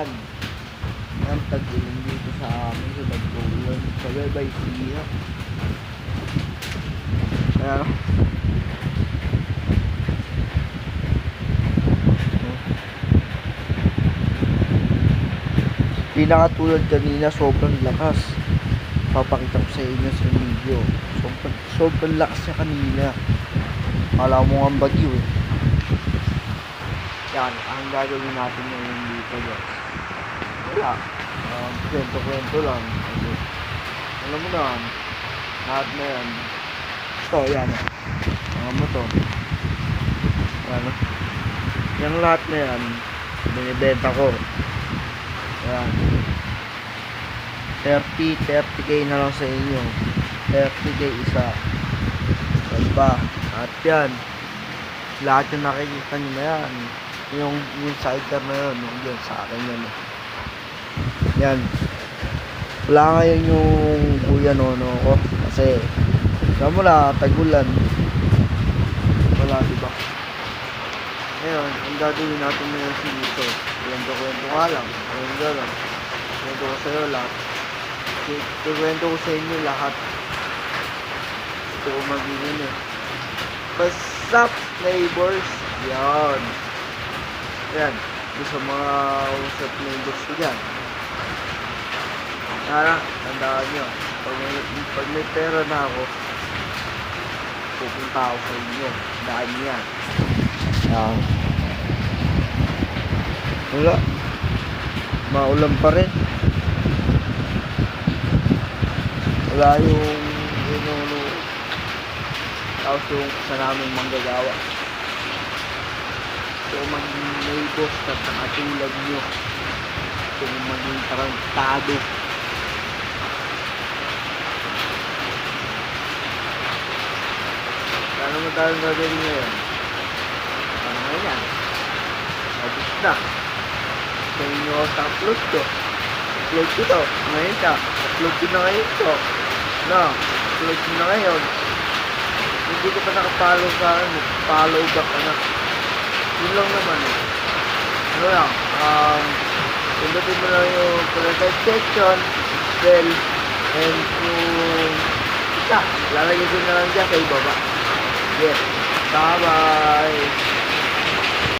ulan. Yan, tag-ulan dito sa amin. So, nag-ulan. Sabay-bay siya. Ayan. Di nakatulad kanina, sobrang lakas. Papakita ko sa inyo sa video. Sobrang lakas niya kanina. Kala mo ang bagyo eh. Yan, ang gagawin natin ngayon dito guys. Wala. Kwento-kwento lang. Kasi, alam mo na, lahat na yan. Ito, yan. Alam mo to. Ano? Yung lahat na yan, binibenta ko. Yan. 30k na lang sa inyo. 30k isa. Diba? At yan. Lahat yung nakikita nyo na yan. Yung sidecar na yun. Yung sa akin yan. Yan. Wala ngayon yung Kuya Nono ko. Kasi, alam mo na, tagulan. Wala, diba? Ngayon, ang gagawin natin ngayon dito. Kwento nga lang. Kwento ko sa'yo lahat. Kwento ko sa inyo lahat. Ito ko magiging eh. What's up, neighbors? Yan. Yan. Ito sa mga what's up neighbors ko dyan. Tara, tandaan nyo. Pag may pera na ako, pupunta ako sa inyo. Daan nyo yan. Yan. Wala. Maulan pa rin. Wala yung tapos yung isa namin manggagawa. So maging neighbors at nakatulad nyo. So maging tarantado. Ano mo tayong gagawin ngayon? Ano nga yan? Abis na. Sa inyo sa upload ko. Upload ko to. Ngayon ka. Upload ko na ngayon to. No. Upload ko na ngayon. Hindi ko pa nakapollow sa akin. Follow back ka na. Yun lang naman eh. Ano lang. Pindutin mo lang yung comment section. Bell. And yung isa. Lalagay ko na lang dyan sa ibaba. Yes. Bye-bye.